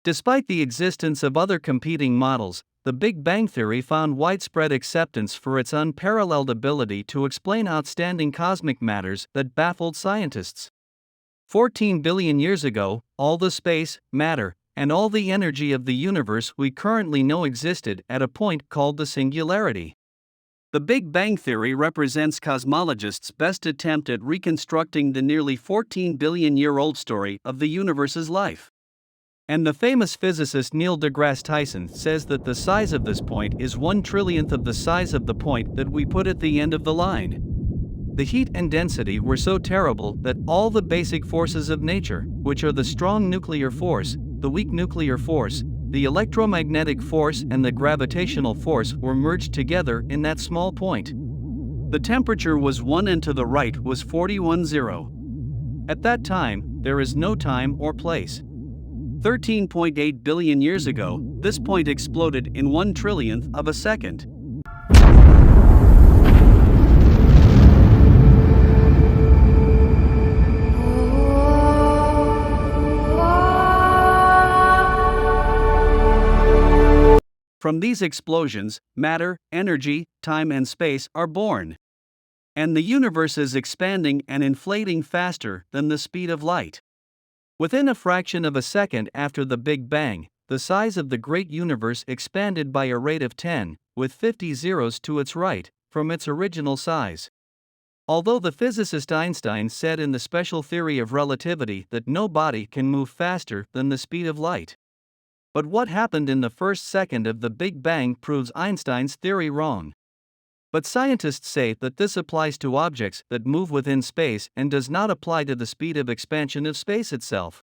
Despite the existence of other competing models, the Big Bang Theory found widespread acceptance for its unparalleled ability to explain outstanding cosmic matters that baffled scientists. 14 billion years ago, all the space, matter, and all the energy of the universe we currently know existed at a point called the singularity. The Big Bang Theory represents cosmologists' best attempt at reconstructing the nearly 14 billion year old story of the universe's life. And the famous physicist Neil deGrasse Tyson says that the size of this point is 1/trillionth of the size of the point that we put at the end of the line. The heat and density were so terrible that all the basic forces of nature, which are the strong nuclear force, the weak nuclear force, the electromagnetic force, and the gravitational force, were merged together in that small point. The temperature was 1 and to the right was 41°. At that time, there is no time or place. 13.8 billion years ago, this point exploded in 1/trillionth of a second. From these explosions, matter, energy, time, and space are born. And the universe is expanding and inflating faster than the speed of light. Within a fraction of a second after the Big Bang, the size of the great universe expanded by a rate of 10, with 50 zeros to its right, from its original size. Although the physicist Einstein said in the special theory of relativity that no body can move faster than the speed of light. But what happened in the first second of the Big Bang proves Einstein's theory wrong. But scientists say that this applies to objects that move within space and does not apply to the speed of expansion of space itself.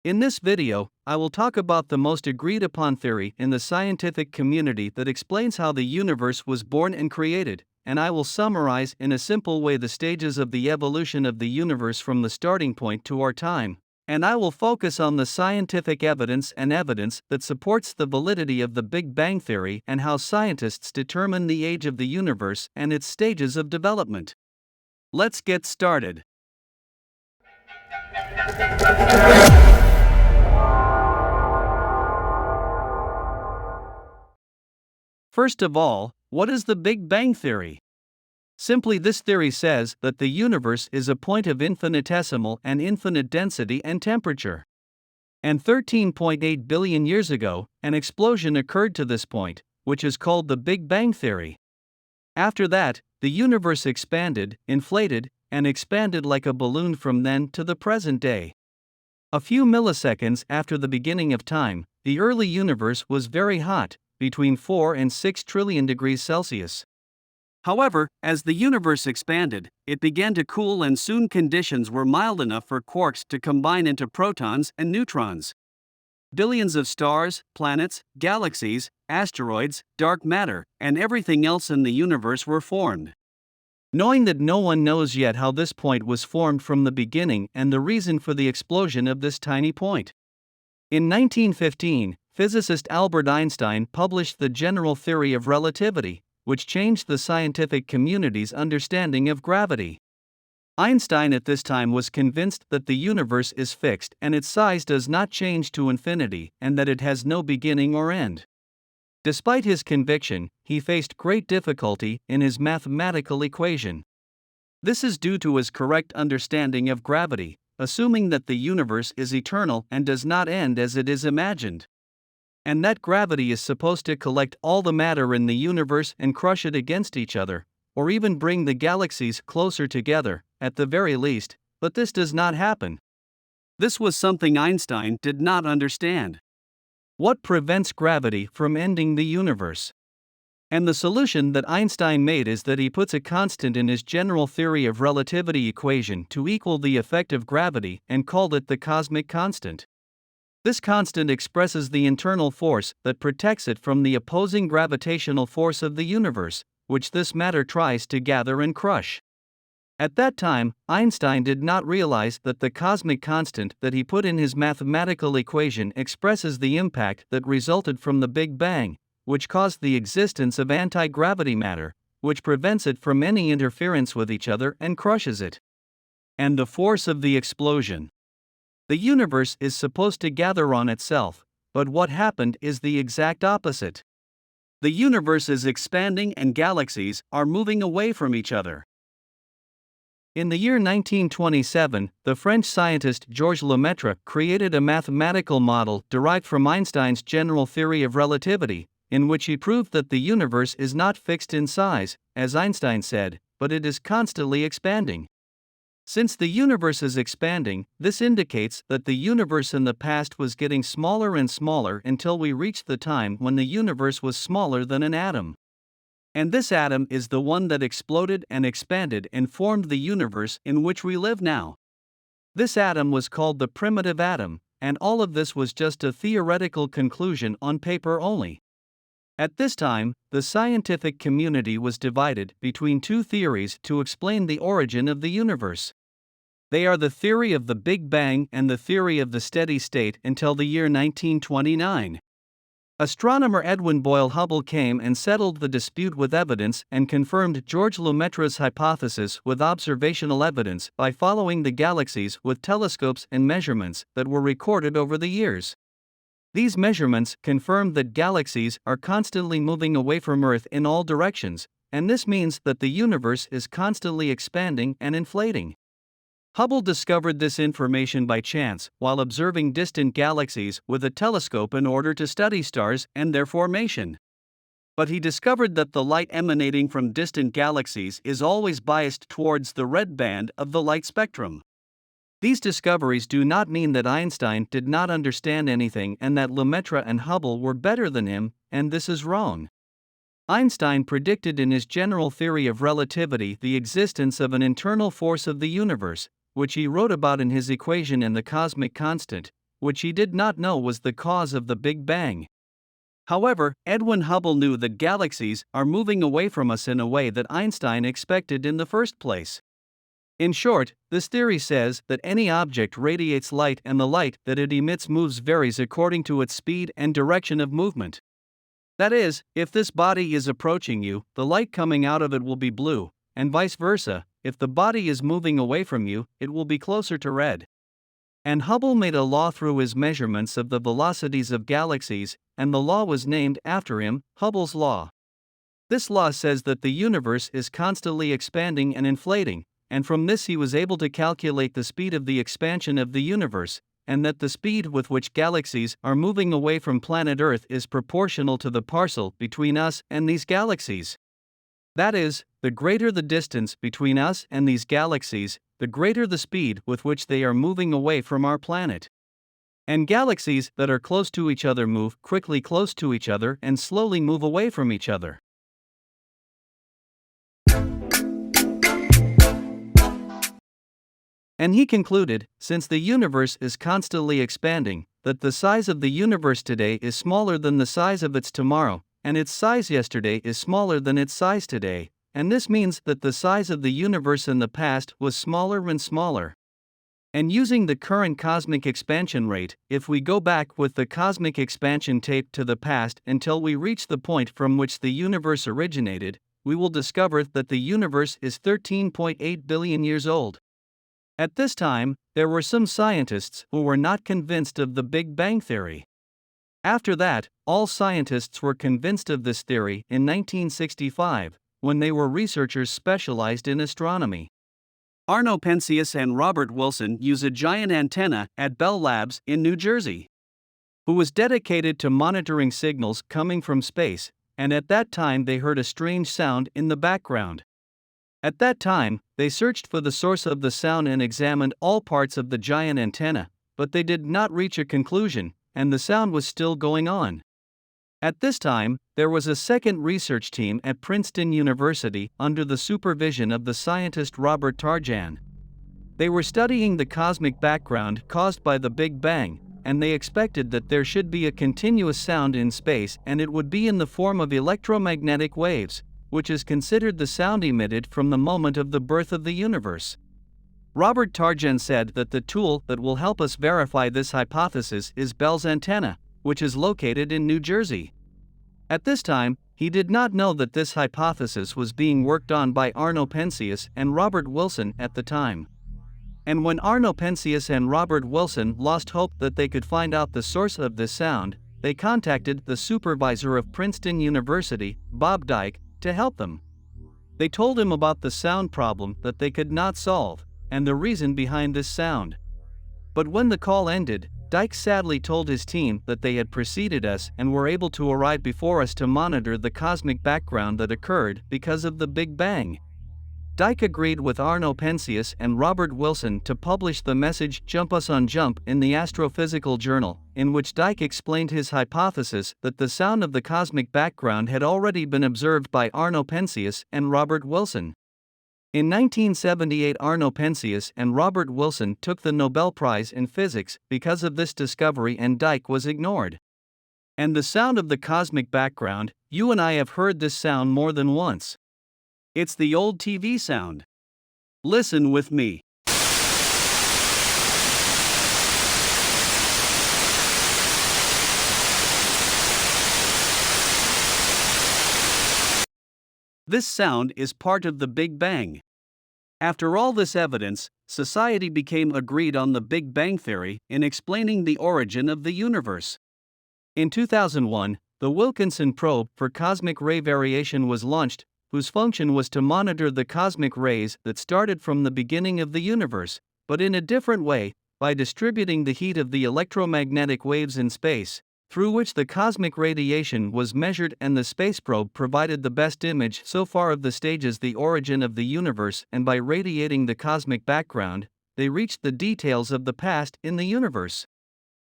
In this video, I will talk about the most agreed upon theory in the scientific community that explains how the universe was born and created, and I will summarize in a simple way the stages of the evolution of the universe from the starting point to our time. And I will focus on the scientific evidence and evidence that supports the validity of the Big Bang Theory and how scientists determine the age of the universe and its stages of development. Let's get started. First of all, what is the Big Bang Theory? Simply, this theory says that the universe is a point of infinitesimal and infinite density and temperature. And 13.8 billion years ago, an explosion occurred to this point, which is called the Big Bang Theory. After that, the universe expanded, inflated, and expanded like a balloon from then to the present day. A few milliseconds after the beginning of time, the early universe was very hot, between 4 and 6 trillion degrees Celsius. However, as the universe expanded, it began to cool and soon conditions were mild enough for quarks to combine into protons and neutrons. Billions of stars, planets, galaxies, asteroids, dark matter, and everything else in the universe were formed. Knowing that no one knows yet how this point was formed from the beginning and the reason for the explosion of this tiny point. In 1915, physicist Albert Einstein published the general theory of relativity, which changed the scientific community's understanding of gravity. Einstein at this time was convinced that the universe is fixed and its size does not change to infinity and that it has no beginning or end. Despite his conviction, he faced great difficulty in his mathematical equation. This is due to his correct understanding of gravity, assuming that the universe is eternal and does not end as it is imagined. And that gravity is supposed to collect all the matter in the universe and crush it against each other, or even bring the galaxies closer together, at the very least, but this does not happen. This was something Einstein did not understand. What prevents gravity from ending the universe? And the solution that Einstein made is that he puts a constant in his general theory of relativity equation to equal the effect of gravity and called it the cosmic constant. This constant expresses the internal force that protects it from the opposing gravitational force of the universe, which this matter tries to gather and crush. At that time, Einstein did not realize that the cosmic constant that he put in his mathematical equation expresses the impact that resulted from the Big Bang, which caused the existence of anti-gravity matter, which prevents it from any interference with each other and crushes it. And the force of the explosion. The universe is supposed to gather on itself, But what happened is the exact opposite. The universe is expanding and galaxies are moving away from each other. In the year 1927, the French scientist Georges Lemaître created a mathematical model derived from Einstein's general theory of relativity, in which he proved that the universe is not fixed in size, as Einstein said, but it is constantly expanding. Since the universe is expanding, this indicates that the universe in the past was getting smaller and smaller until we reached the time when the universe was smaller than an atom. And this atom is the one that exploded and expanded and formed the universe in which we live now. This atom was called the primitive atom, and all of this was just a theoretical conclusion on paper only. At this time, the scientific community was divided between two theories to explain the origin of the universe. They are the theory of the Big Bang and the theory of the steady state until the year 1929. Astronomer Edwin Boyle Hubble came and settled the dispute with evidence and confirmed Georges Lemaître's hypothesis with observational evidence by following the galaxies with telescopes and measurements that were recorded over the years. These measurements confirmed that galaxies are constantly moving away from Earth in all directions, and this means that the universe is constantly expanding and inflating. Hubble discovered this information by chance while observing distant galaxies with a telescope in order to study stars and their formation. But he discovered that the light emanating from distant galaxies is always biased towards the red band of the light spectrum. These discoveries do not mean that Einstein did not understand anything and that Lemaître and Hubble were better than him, and this is wrong. Einstein predicted in his general theory of relativity the existence of an internal force of the universe, which he wrote about in his equation in the cosmic constant, which he did not know was the cause of the Big Bang. However, Edwin Hubble knew that galaxies are moving away from us in a way that Einstein expected in the first place. In short, this theory says that any object radiates light and the light that it emits moves varies according to its speed and direction of movement. That is, if this body is approaching you, the light coming out of it will be blue, and vice versa, if the body is moving away from you, it will be closer to red. And Hubble made a law through his measurements of the velocities of galaxies, and the law was named after him, Hubble's law. This law says that the universe is constantly expanding and inflating, and from this he was able to calculate the speed of the expansion of the universe, and that the speed with which galaxies are moving away from planet Earth is proportional to the parcel between us and these galaxies. That is, the greater the distance between us and these galaxies, the greater the speed with which they are moving away from our planet. And galaxies that are close to each other move quickly close to each other and slowly move away from each other. And he concluded, since the universe is constantly expanding, that the size of the universe today is smaller than the size of its tomorrow, and its size yesterday is smaller than its size today, and this means that the size of the universe in the past was smaller and smaller. And using the current cosmic expansion rate, if we go back with the cosmic expansion tape to the past until we reach the point from which the universe originated, we will discover that the universe is 13.8 billion years old. At this time, there were some scientists who were not convinced of the Big Bang theory. After that, all scientists were convinced of this theory in 1965, when they were researchers specialized in astronomy. Arno Penzias and Robert Wilson use a giant antenna at Bell Labs in New Jersey, who was dedicated to monitoring signals coming from space, and at that time they heard a strange sound in the background. At that time, they searched for the source of the sound and examined all parts of the giant antenna, but they did not reach a conclusion, and the sound was still going on. At this time, there was a second research team at Princeton University under the supervision of the scientist Robert Tarjan. They were studying the cosmic background caused by the Big Bang, and they expected that there should be a continuous sound in space and it would be in the form of electromagnetic waves, which is considered the sound emitted from the moment of the birth of the universe. Robert Tarjan said that the tool that will help us verify this hypothesis is Bell's antenna, which is located in New Jersey. At this time, he did not know that this hypothesis was being worked on by Arno Penzias and Robert Wilson at the time. And when Arno Penzias and Robert Wilson lost hope that they could find out the source of this sound, they contacted the supervisor of Princeton University, Bob Dike, to help them. They told him about the sound problem that they could not solve, and the reason behind this sound. But when the call ended, Dike sadly told his team that they had preceded us and were able to arrive before us to monitor the cosmic background that occurred because of the Big Bang. Dike agreed with Arno Penzias and Robert Wilson to publish the message "Jump Us on Jump" in the Astrophysical Journal, in which Dike explained his hypothesis that the sound of the cosmic background had already been observed by Arno Penzias and Robert Wilson. In 1978, Arno Penzias and Robert Wilson took the Nobel Prize in Physics because of this discovery, and Dike was ignored. And the sound of the cosmic background, you and I have heard this sound more than once. It's the old TV sound. Listen with me. This sound is part of the Big Bang. After all this evidence, society became agreed on the Big Bang theory in explaining the origin of the universe. In 2001, the Wilkinson probe for cosmic ray variation was launched, whose function was to monitor the cosmic rays that started from the beginning of the universe, but in a different way, by distributing the heat of the electromagnetic waves in space, through which the cosmic radiation was measured, and the space probe provided the best image so far of the stages the origin of the universe, and by radiating the cosmic background, they reached the details of the past in the universe.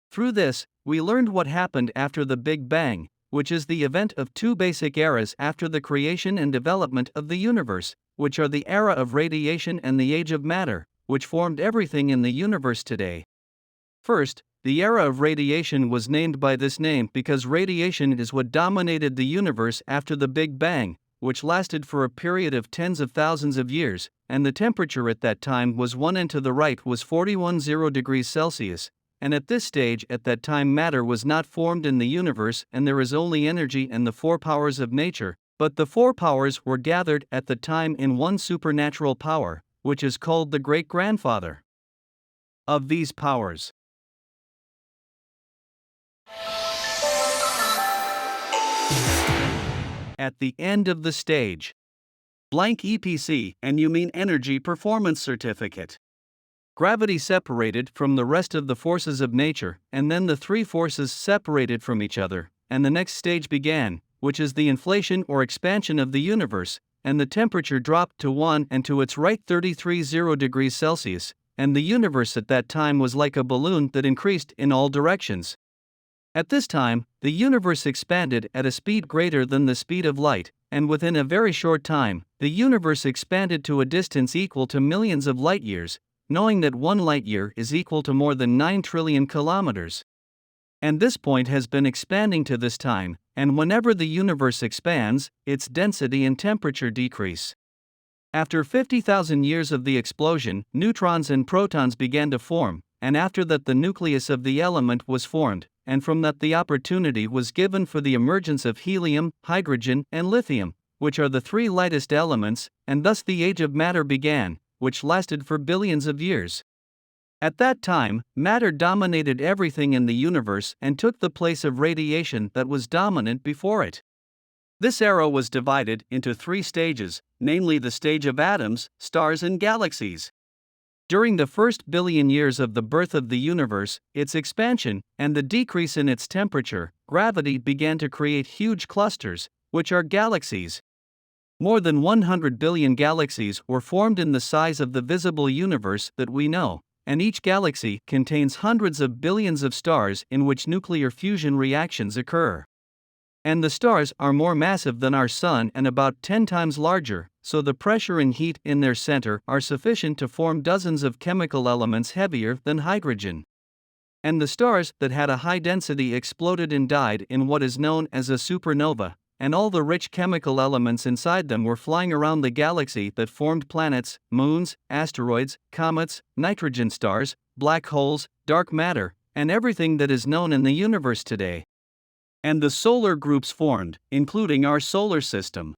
Through this, we learned what happened after the Big Bang, which is the event of two basic eras after the creation and development of the universe, which are the era of radiation and the age of matter, which formed everything in the universe today. First, the era of radiation was named by this name because radiation is what dominated the universe after the Big Bang, which lasted for a period of tens of thousands of years, and the temperature at that time was 1 and to the right was 41 degrees Celsius. And at this stage at that time matter was not formed in the universe, and there is only energy and the four powers of nature, but the four powers were gathered at the time in one supernatural power, which is called the great-grandfather of these powers. At the end of the stage. Blank EPC, and you mean Energy Performance Certificate. Gravity separated from the rest of the forces of nature, and then the three forces separated from each other, and the next stage began, which is the inflation or expansion of the universe, and the temperature dropped to 1 and to its right 33 degrees Celsius, and the universe at that time was like a balloon that increased in all directions. At this time, the universe expanded at a speed greater than the speed of light, and within a very short time, the universe expanded to a distance equal to millions of light years, knowing that 1 light year is equal to more than 9 trillion kilometers. And this point has been expanding to this time, and whenever the universe expands, its density and temperature decrease. After 50,000 years of the explosion, neutrons and protons began to form, and after that the nucleus of the element was formed, and from that the opportunity was given for the emergence of helium, hydrogen, and lithium, which are the three lightest elements, and thus the age of matter began, which lasted for billions of years. At that time, matter dominated everything in the universe and took the place of radiation that was dominant before it. This era was divided into 3 stages, namely the stage of atoms, stars, and galaxies. During the first billion years of the birth of the universe, its expansion, and the decrease in its temperature, gravity began to create huge clusters, which are galaxies. More than 100 billion galaxies were formed in the size of the visible universe that we know, and each galaxy contains hundreds of billions of stars in which nuclear fusion reactions occur. And the stars are more massive than our Sun and about 10 times larger, so the pressure and heat in their center are sufficient to form dozens of chemical elements heavier than hydrogen. And the stars that had a high density exploded and died in what is known as a supernova, and all the rich chemical elements inside them were flying around the galaxy that formed planets, moons, asteroids, comets, nitrogen stars, black holes, dark matter, and everything that is known in the universe today. And the solar groups formed, including our solar system.